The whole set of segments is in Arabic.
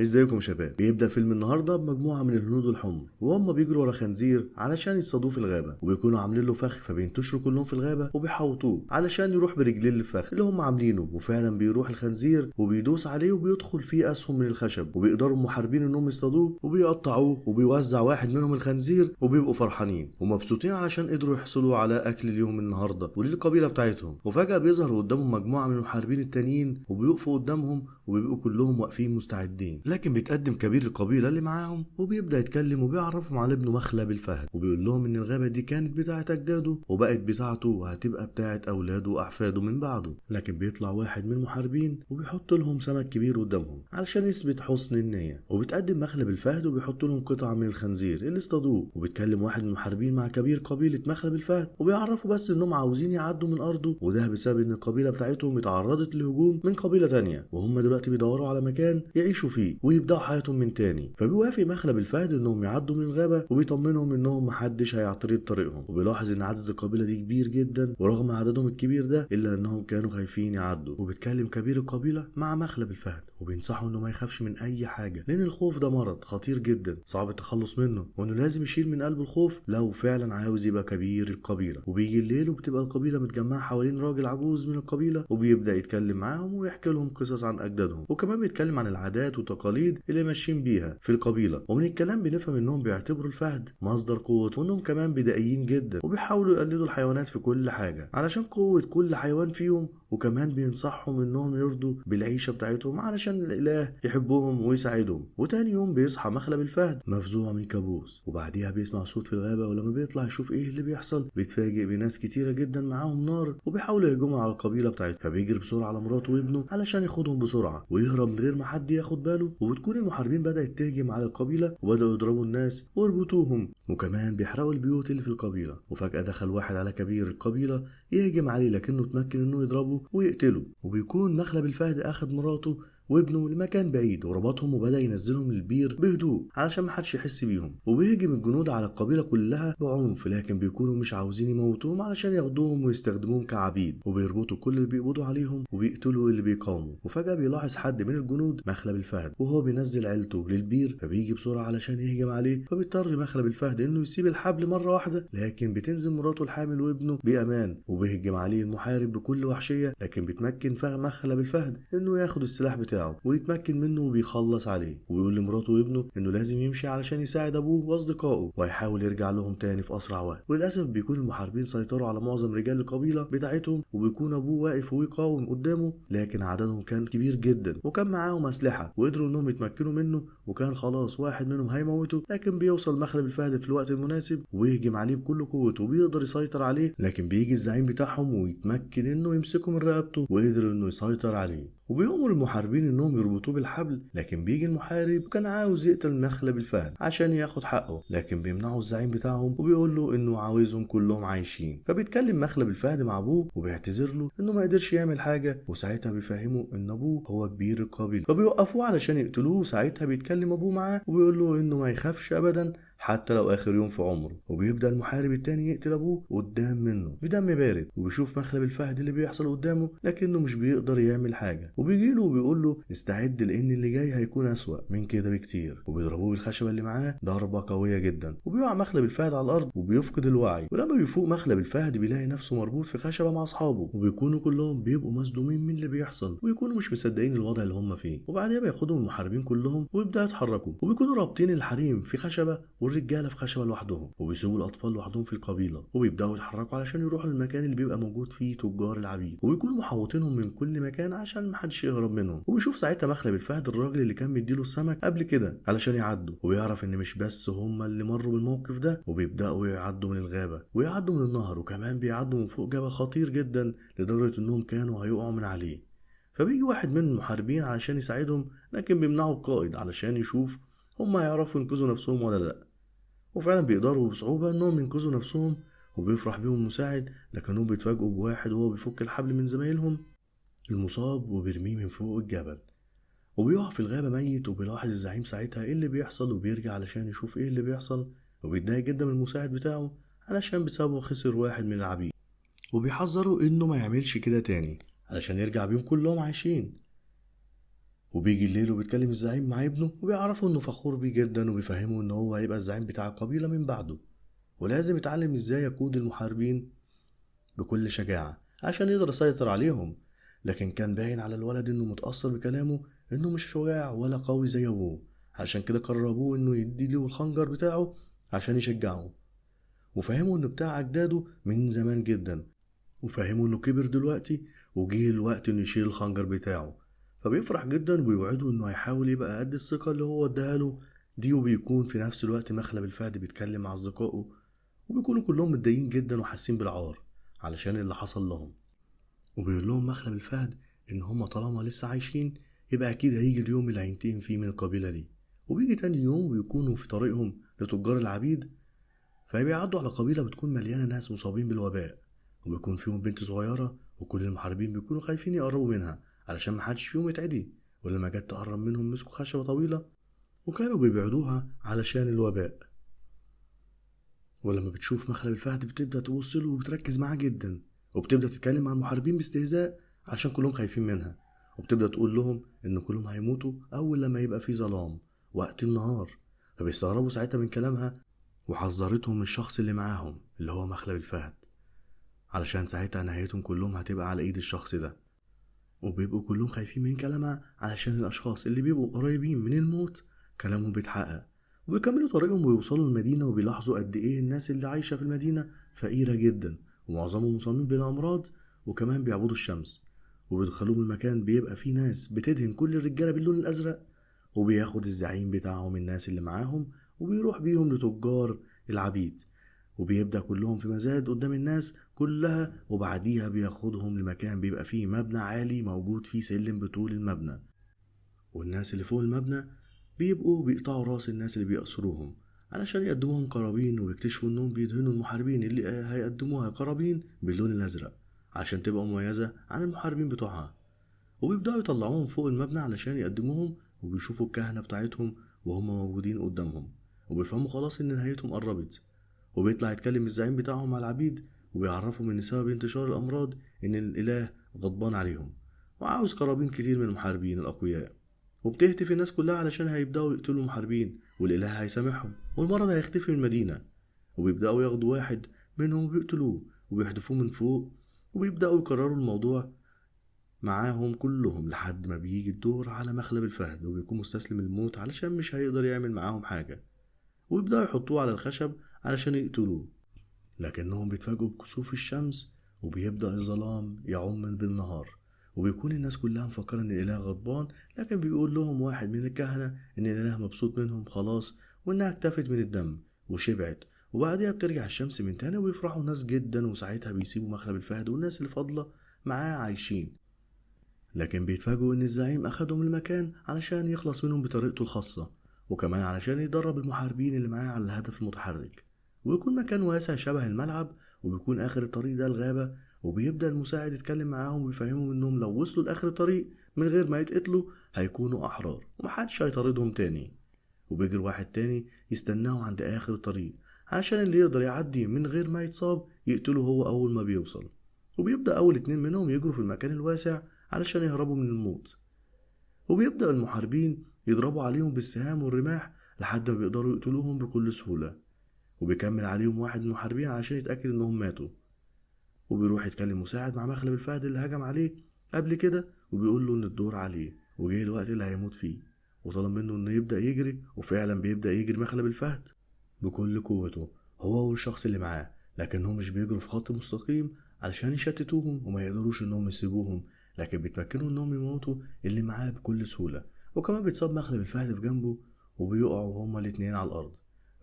ازيكم يا شباب؟ بيبدأ فيلم النهارده بمجموعة من الهنود الحمر وهم بيجروا ورا خنزير علشان يصطادوه في الغابة، وبيكونوا عاملين له فخ فبينتشروا كلهم في الغابة وبيحوطوه علشان يروح برجلين للفخ اللي هم عاملينه، وفعلا بيروح الخنزير وبيدوس عليه وبيدخل فيه أسهم من الخشب، وبيقدروا المحاربين انهم يصطادوه وبيقطعوه، وبيوزع واحد منهم الخنزير وبيبقوا فرحانين ومبسوطين علشان قدروا يحصلوا على أكل اليوم النهارده وللقبيلة بتاعتهم. وفجأة بيظهر قدامهم مجموعة من المحاربين التانيين وبيقفوا قدامهم وبيبقوا كلهم واقفين مستعدين، لكن بيتقدم كبير القبيله اللي معاهم وبيبدا يتكلم وبيعرفهم على ابنه مخلب الفهد، وبيقول لهم ان الغابه دي كانت بتاعه اجداده وبقت بتاعته وهتبقى بتاعه اولاده واحفاده من بعده. لكن بيطلع واحد من المحاربين وبيحط لهم سمك كبير قدامهم علشان يثبت حسن النيه، وبتقدم مخلب الفهد وبيحط لهم قطعه من الخنزير اللي اصطادوه، وبيتكلم واحد من المحاربين مع كبير قبيله مخلب الفهد وبيعرفوا بس انهم عاوزين يعدوا من ارضه، وده بسبب ان القبيله بتاعتهم اتعرضت لهجوم من قبيله تانية، وهم دلوقتي بيدوروا على مكان يعيشوا فيه ويبداوا حياتهم من تاني. فبيوافق مخلب الفهد انهم يعدوا من الغابه وبيطمنهم انهم محدش هيعترض طريقهم، وبيلاحظ ان عدد القبيله دي كبير جدا، ورغم عددهم الكبير ده الا انهم كانوا خايفين يعدوا. وبيتكلم كبير القبيله مع مخلب الفهد وبينصحه انه ما يخافش من اي حاجه، لان الخوف ده مرض خطير جدا صعب التخلص منه، وانه لازم يشيل من قلبه الخوف لو فعلا عاوز يبقى كبير القبيله. وبيجي الليل وبتبقى القبيله متجمعه حوالين راجل عجوز من القبيله، وبيبدا يتكلم معاهم ويحكي لهم قصص عن اجدادهم، وكمان بيتكلم عن العادات والتقاليد اللي ماشيين بيها في القبيله. ومن الكلام بنفهم انهم بيعتبروا الفهد مصدر قوه، وانهم كمان بدائيين جدا وبيحاولوا يقلدوا الحيوانات في كل حاجه علشان قوه كل حيوان فيهم، وكمان بينصحهم انهم يرضوا بالعيشه بتاعتهم علشان الاله يحبهم ويساعدهم. وتاني يوم بيصحى مخلب الفهد مفزوع من كابوس، وبعديها بيسمع صوت في الغابه، ولما بيطلع يشوف ايه اللي بيحصل بيتفاجئ بناس كتيره جدا معاهم نار وبيحاولوا يهجموا على القبيله بتاعتهم. فبيجري بسرعه على مراته وابنه علشان ياخدهم بسرعه ويهرب من غير ما حد ياخد باله. وبتكون المحاربين بدات تهجم على القبيله وبداوا يضربوا الناس ويربطوهم، وكمان بيحرقوا البيوت اللي في القبيله. وفجاه دخل واحد على كبير القبيله يهجم عليه، لكنه اتمكن انه يضربه ويقتله. وبيكون مخلب الفهد اخد مراته وابنه لمكان بعيد وربطهم وبدأ ينزلهم للبير بهدوء علشان محدش يحس بيهم. وبيهجم الجنود على القبيلة كلها بعنف، لكن بيكونوا مش عاوزين يموتوهم علشان ياخدوهم ويستخدموهم كعبيد، وبيربطوا كل اللي بيقبضوا عليهم وبيقتلوا اللي بيقاوموا. وفجأة بيلاحظ حد من الجنود مخلب الفهد وهو بينزل عيلته للبير، فبيجي بسرعة علشان يهجم عليه، فبيضطر مخلب الفهد انه يسيب الحبل مرة واحدة، لكن بتنزل مراته الحامل وابنه بأمان، وبيهجم عليه المحارب بكل وحشية، لكن بيتمكن مخلب الفهد انه ياخد السلاح بتاعه ويتمكن منه وبيخلص عليه. وبيقول لمراته وابنه انه لازم يمشي علشان يساعد ابوه واصدقائه وهيحاول يرجع لهم تاني في اسرع وقت. وللاسف بيكون المحاربين سيطروا على معظم رجال القبيله بتاعتهم، وبيكون ابوه واقف ويقاوم قدامه، لكن عددهم كان كبير جدا وكان معاهم اسلحه وقدروا انهم يتمكنوا منه، وكان خلاص واحد منهم هيموته، لكن بيوصل مخلب الفهد في الوقت المناسب ويهجم عليه بكل قوته وبيقدر يسيطر عليه. لكن بيجي الزعيم بتاعهم ويتمكن انه يمسكه من رقبته ويقدر انه يسيطر عليه، وبيأمر المحاربين انهم يربطوه بالحبل. لكن بيجي المحارب وكان عاوز يقتل مخلب الفهد عشان ياخد حقه، لكن بيمنعه الزعيم بتاعهم وبيقول له انه عاوزهم كلهم عايشين. فبيتكلم مخلب الفهد مع ابوه وبيعتذر له انه ما قدرش يعمل حاجه، وساعتها بيفهمه ان ابوه هو كبير القبيله، فبيوقفوه علشان يقتلوه. وساعتها بيتكلم ابوه معاه وبيقول له انه ما يخافش ابدا حتى لو اخر يوم في عمره. وبيبدا المحارب التاني يقتل ابوه قدام منه بدم بارد، وبيشوف مخلب الفهد اللي بيحصل قدامه لكنه مش بيقدر يعمل حاجه، وبيجي له وبيقول له استعد لان اللي جاي هيكون اسوأ من كده بكتير. وبيضربوه بالخشبه اللي معاه ضربه قويه جدا، وبيقع مخلب الفهد على الارض وبيفقد الوعي. ولما بيفوق مخلب الفهد بيلاقي نفسه مربوط في خشبه مع اصحابه، وبيكونوا كلهم بيبقوا مصدومين من اللي بيحصل ويكونوا مش مصدقين الوضع اللي هم فيه. وبعدها بياخدهم المحاربين كلهم ويبداوا يتحركوا، وبيكونوا رابطين الحريم في خشبه والرجاله في خشبه لوحدهم، وبيسيبوا الاطفال لوحدهم في القبيله، وبيبداوا يتحركوا علشان يروحوا للمكان اللي بيبقى موجود فيه تجار العبيد، وبيكونوا محوطينهم من كل مكان عشان محدش يهرب منهم. وبيشوف ساعتها مخلب الفهد الراجل اللي كان مديله السمك قبل كده علشان يعدوا، وبيعرف ان مش بس هما اللي مروا بالموقف ده، وبيبداوا يعدوا من الغابه ويعدوا من النهر، وكمان بيعدوا من فوق جبل خطير جدا لدرجه انهم كانوا هيقعوا من عليه. فبيجي واحد من المحاربين علشان يساعدهم، لكن بيمنعه القائد علشان يشوف هما يعرفوا ينقذوا نفسهم ولا لا. وفعلا بيقدروا بصعوبة انهم ينقذوا نفسهم، وبيفرح بيهم المساعد، لكنهم بيتفاجئوا بواحد وهو بيفك الحبل من زمايلهم المصاب وبيرميه من فوق الجبل، وبيقع في الغابة ميت. وبيلاحظ الزعيم ساعتها ايه اللي بيحصل وبيرجع علشان يشوف ايه اللي بيحصل، وبيتضايق جدا من المساعد بتاعه علشان بسببه خسر واحد من العبيد، وبيحذره انه ما يعملش كده تاني علشان يرجع بيهم كلهم عايشين. وبيجي الليل وبيتكلم الزعيم مع ابنه وبيعرفه انه فخور بيه جدا وبيفهمه ان هو هيبقى الزعيم بتاع القبيلة من بعده، ولازم يتعلم ازاي يقود المحاربين بكل شجاعة عشان يقدر يسيطر عليهم. لكن كان باين على الولد انه متأثر بكلامه انه مش شجاع ولا قوي زي ابوه، عشان كده قرر ابوه انه يديله الخنجر بتاعه عشان يشجعه، وفهمه انه بتاع اجداده من زمان جدا، وفهمه انه كبر دلوقتي وجه الوقت انه يشيل الخنجر بتاعه. فبيفرح جدا وبيوعده انه هيحاول يبقى قد الثقة اللي هو اداها له دي. وبيكون في نفس الوقت مخلب الفهد بيتكلم مع اصدقائه، وبيكونوا كلهم متضايقين جدا وحاسين بالعار علشان اللي حصل لهم. وبيقول لهم مخلب الفهد ان هما طالما لسه عايشين يبقى اكيد هيجي اليوم اللي هينتقم فيه من القبيلة دي. وبيجي تاني يوم وبيكونوا في طريقهم لتجار العبيد، فبيعدوا على قبيلة بتكون مليانة ناس مصابين بالوباء، وبيكون فيهم بنت صغيرة، وكل المحاربين بيكونوا خايفين يقربوا منها علشان محدش فيهم يتعدي. ولما جت تقرب منهم مسكوا خشبة طويلة وكانوا بيبعدوها علشان الوباء. ولما بتشوف مخلب الفهد بتبدأ تبص له وبتركز معاه جدا، وبتبدأ تتكلم مع المحاربين باستهزاء عشان كلهم خايفين منها، وبتبدأ تقول لهم إن كلهم هيموتوا أول لما يبقى في ظلام وقت النهار. فبيستغربوا ساعتها من كلامها، وحذرتهم من الشخص اللي معاهم اللي هو مخلب الفهد، علشان ساعتها نهايتهم كلهم هتبقى على ايد الشخص ده. وبيبقوا كلهم خايفين من كلامها علشان الاشخاص اللي بيبقوا قريبين من الموت كلامهم بيتحقق. وبيكملوا طريقهم ويوصلوا المدينة، وبيلاحظوا قد ايه الناس اللي عايشة في المدينة فقيرة جدا ومعظمهم مصابين بالامراض وكمان بيعبدوا الشمس. وبيدخلوهم المكان بيبقى فيه ناس بتدهن كل الرجالة باللون الازرق، وبياخد الزعيم بتاعهم الناس اللي معاهم وبيروح بيهم لتجار العبيد، وبيبدأ كلهم في مزاد قدام الناس كلها. وبعديها بياخدهم لمكان بيبقى فيه مبنى عالي موجود فيه سلم بطول المبنى، والناس اللي فوق المبنى بيبقوا بيقطعوا راس الناس اللي بيأسروهم علشان يقدموهم قرابين. وبيكتشفوا انهم بيدهنوا المحاربين اللي هيقدموها قرابين باللون الازرق عشان تبقى مميزة عن المحاربين بتوعها. وبيبدأوا يطلعوهم فوق المبنى علشان يقدموهم، وبيشوفوا الكهنة بتاعتهم وهم موجودين قدامهم، وبيفهموا خلاص ان نهايتهم قربت. وبيطلع يتكلم الزعيم بتاعهم على العبيد وبيعرفهم ان سبب انتشار الامراض ان الاله غضبان عليهم وعاوز قرابين كتير من المحاربين الاقوياء. وبتهتف الناس كلها علشان هيبداوا يقتلوا المحاربين والاله هيسامحهم والمرض هيختفي من المدينه. وبيبداوا ياخدوا واحد منهم وبيقتلوه وبيحدفوه من فوق، وبيبداوا يكرروا الموضوع معاهم كلهم لحد ما بيجي الدور على مخلب الفهد وبيكون مستسلم الموت علشان مش هيقدر يعمل معاهم حاجة. ويبدأوا يحطوه على الخشب علشان يقتلوه، لكنهم بيتفاجئوا بكسوف الشمس وبيبدأ الظلام يعم بالنهار. وبيكون الناس كلها مفكرة ان الاله غضبان، لكن بيقول لهم واحد من الكهنة ان الاله مبسوط منهم خلاص وانها اكتفت من الدم وشبعت. وبعدها بترجع الشمس من تاني ويفرحوا الناس جدا، وساعتها بيسيبوا مخلب الفهد والناس اللي فاضلة معاه عايشين. لكن بيتفاجئوا ان الزعيم اخدهم المكان علشان يخلص منهم بطريقته الخاصة، وكمان علشان يدرب المحاربين اللي معاه على الهدف المتحرك. ويكون مكان واسع شبه الملعب، وبيكون اخر الطريق ده الغابة. وبيبدأ المساعد يتكلم معاهم ويفهمهم انهم لو وصلوا لاخر الطريق من غير ما يتقتلوا هيكونوا احرار ومحدش هيطاردهم تاني. وبيجري واحد تاني يستناهم عند اخر الطريق علشان اللي يقدر يعدي من غير ما يتصاب يقتله هو اول ما بيوصل. وبيبدأ اول اتنين منهم يجروا في المكان الواسع علشان يهربوا من الموت، وبيبدأ المحاربين يضربوا عليهم بالسهام والرماح لحد ما بيقدروا يقتلوهم بكل سهولة. وبيكمل عليهم واحد من المحاربين علشان يتأكد انهم ماتوا، وبيروح يتكلم مساعد مع مخلب الفهد اللي هجم عليه قبل كده وبيقول له ان الدور عليه وجاي الوقت اللي هيموت فيه، وطلب منه انه يبدأ يجري. وفعلا بيبدأ يجري مخلب الفهد بكل قوته هو والشخص اللي معاه، لكنهم مش بيجروا في خط مستقيم علشان يشتتوهم وما يقدروش انهم يسيبوهم، لكن بيتمكنوا انهم يموتوا اللي معاه بكل سهولة. وكمان بيتصاب مخلب الفهد في جنبه وبيقعوا هما الاتنين على الارض.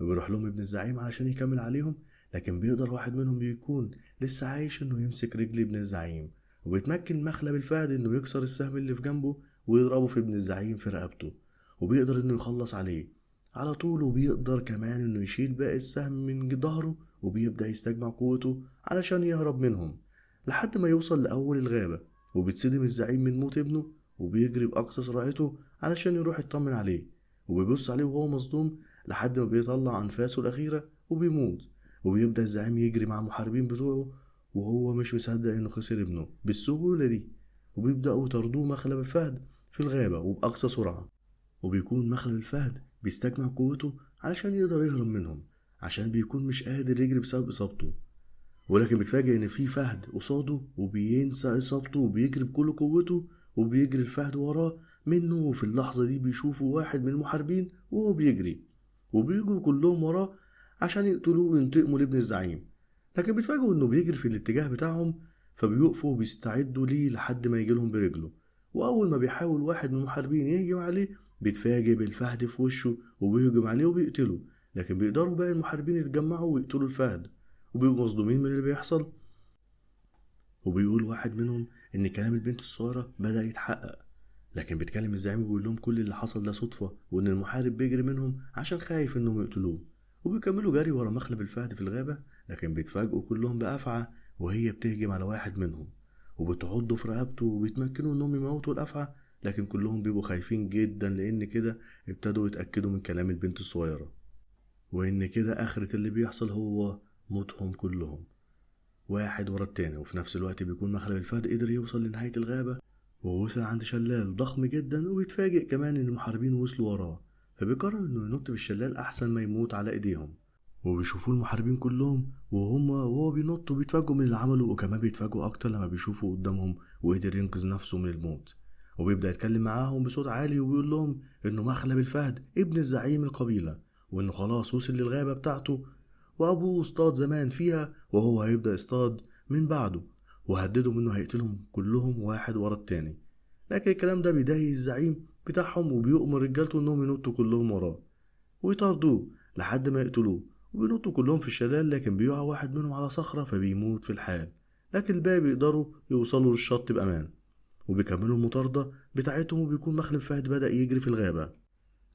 وبيروح لهم ابن الزعيم علشان يكمل عليهم، لكن بيقدر واحد منهم بيكون لسه عايش انه يمسك رجل ابن الزعيم، وبيتمكن مخلب الفهد انه يكسر السهم اللي في جنبه ويضربه في ابن الزعيم في رقبته، وبيقدر انه يخلص عليه على طول. وبيقدر كمان انه يشيل باقي السهم من ظهره، وبيبدأ يستجمع قوته علشان يهرب منهم لحد ما يوصل لأول الغابة. وبيتصدم الزعيم من موت ابنه وبيجري بأقصى سرعته علشان يروح يطمن عليه، وبيبص عليه وهو مصدوم لحد ما بيطلع أنفاسه الأخيرة وبيموت. وبيبدأ الزعيم يجري مع المحاربين بتوعه وهو مش مصدق إنه خسر ابنه بالسهولة دي، وبيبدأوا يطاردوه مخلب الفهد في الغابة وبأقصى سرعة. وبيكون مخلب الفهد بيستجمع قوته علشان يقدر يهرب منهم، عشان بيكون مش قادر يجري بسبب إصابته. ولكن بيتفاجئ إن في فهد قصاده وبينسى إصابته وبيجري بكل قوته، وبيجري الفهد وراه منه. وفي اللحظة دي بيشوفوا واحد من المحاربين وهو بيجري، وبيجروا كلهم وراه عشان يقتلوه وينتقموا لابن الزعيم. لكن بيتفاجئوا إنه بيجري في الاتجاه بتاعهم، فبيقفوا وبيستعدوا ليه لحد ما يجيلهم برجله. وأول ما بيحاول واحد من المحاربين يهجم عليه، بيتفاجئ بالفهد في وشه وبيهجم عليه وبيقتله. لكن بيقدروا باقي المحاربين يتجمعوا ويقتلوا الفهد، وبيبقوا مصدومين من اللي بيحصل. وبيقول واحد منهم إن كلام البنت الصغيرة بدأ يتحقق. لكن بيتكلم الزعيم وبيقول لهم كل اللي حصل ده صدفة، وإن المحارب بيجري منهم عشان خايف إنهم يقتلوه. وبيكملوا جري ورا مخلب الفهد في الغابة، لكن بيتفاجئوا كلهم بأفعى وهي بتهجم على واحد منهم، وبتعضه في رقبته وبيتمكنوا إنهم يموتوا الأفعى. لكن كلهم بيبقوا خايفين جدا، لأن كده ابتدوا يتأكدوا من كلام البنت الصغيرة، وإن كده آخرة اللي بيحصل هو موتهم كلهم واحد ورا التاني. وفي نفس الوقت بيكون مخلب الفهد قدر يوصل لنهاية الغابة، ووصل عند شلال ضخم جدا. وبيتفاجئ كمان ان المحاربين وصلوا وراه، فبيقرر انه ينط في الشلال احسن ما يموت على ايديهم. وبيشوفوا المحاربين كلهم وهو بينط، وبيتفاجئوا من اللي عمله، وكمان بيتفاجئوا اكتر لما بيشوفوا قدامهم وقدر ينقذ نفسه من الموت. وبيبدأ يتكلم معاهم بصوت عالي وبيقول لهم انه مخلب الفهد ابن الزعيم القبيلة، وانه خلاص وصل للغابة بتاعته، وابوه اصطاد زمان فيها وهو هيبدأ يصطاد من بعده. وهددوا انه هيقتلهم كلهم واحد ورا التاني. لكن الكلام ده بيضايق الزعيم بتاعهم، وبيؤمر رجالته انهم ينطوا كلهم وراه ويطاردوه لحد ما يقتلوه. وبينطوا كلهم في الشلال، لكن بيقع واحد منهم على صخرة فبيموت في الحال. لكن الباقي بيقدروا يوصلوا للشط بأمان، وبيكملوا المطاردة بتاعتهم. وبيكون مخلب فهد بدأ يجري في الغابة،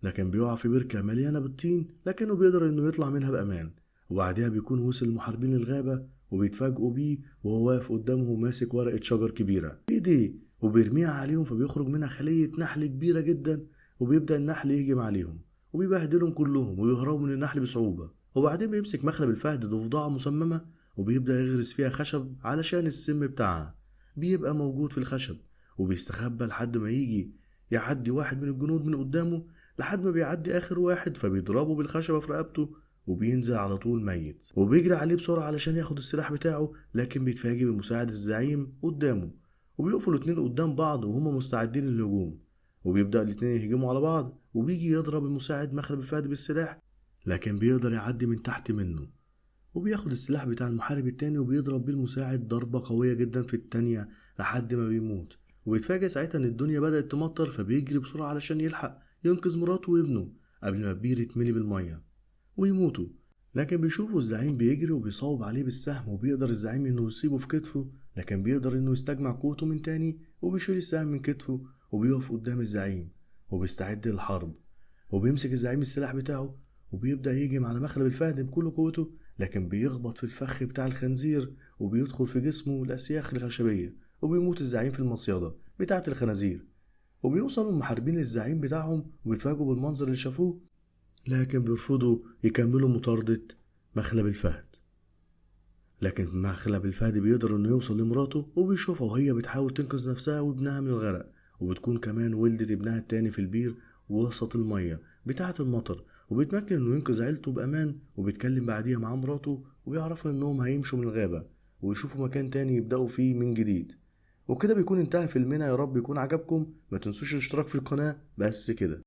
لكن بيقع في بركة مليانة بالطين، لكنه بيقدر انه يطلع منها بأمان. وبعدها بيكون وصل المحاربين للغابة، وبيتفاجئوا بيه وهو واقف قدامهم ماسك ورقة شجر كبيرة بإيديه وبيرميها عليهم، فبيخرج منها خلية نحل كبيرة جدا. وبيبدأ النحل يهجم عليهم وبيبهدلهم كلهم ويهربوا من النحل بصعوبة. وبعدين بيمسك مخلب الفهد ضفدعة مسممة وبيبدأ يغرس فيها خشب علشان السم بتاعها بيبقى موجود في الخشب. وبيستخبى لحد ما يجي يعدي واحد من الجنود من قدامه، لحد ما بيعدي آخر واحد فبيضربه بالخشبة في رقبته وبينزل على طول ميت. وبيجري عليه بسرعة علشان ياخد السلاح بتاعه، لكن بيتفاجئ بمساعد الزعيم قدامه. وبيقفوا الاتنين قدام بعض وهما مستعدين للهجوم. وبيبدأ الاتنين يهجموا على بعض، وبيجي يضرب المساعد مخلب الفهد بالسلاح، لكن بيقدر يعدي من تحت منه. وبياخد السلاح بتاع المحارب التاني وبيضرب بيه المساعد ضربة قوية جدا في التانية لحد ما بيموت. وبيتفاجئ ساعتها ان الدنيا بدأت تمطر، فبيجري بسرعة علشان يلحق ينقذ مراته وابنه قبل ما البير يتملي بالمية ويموتوا. لكن بيشوفوا الزعيم بيجري وبيصوب عليه بالسهم، وبيقدر الزعيم انه يصيبه في كتفه، لكن بيقدر انه يستجمع قوته من تاني وبيشيل السهم من كتفه وبيقف قدام الزعيم وبيستعد للحرب. وبيمسك الزعيم السلاح بتاعه وبيبدأ يهجم على مخلب الفهد بكل قوته، لكن بيخبط في الفخ بتاع الخنزير وبيدخل في جسمه الأسياخ الخشبية، وبيموت الزعيم في المصيدة بتاعة الخنازير. وبيوصلوا المحاربين للزعيم بتاعهم وبيتفاجئوا بالمنظر اللي شافوه، لكن بيرفضوا يكملوا مطاردة مخلب الفهد. لكن مخلب الفهد بيقدر انه يوصل لمراته وبيشوفها وهي بتحاول تنقذ نفسها وابنها من الغرق، وبتكون كمان ولدت ابنها التاني في البير وسط المية بتاعة المطر، وبيتمكن انه ينقذ عيلته بأمان. وبيتكلم بعديها مع مراته وبيعرفها انهم هيمشوا من الغابة ويشوفوا مكان تاني يبدأوا فيه من جديد. وكده بيكون انتهى فيلمنا. يا رب يكون عجبكم، ما تنسوش الاشتراك في القناة. بس كده.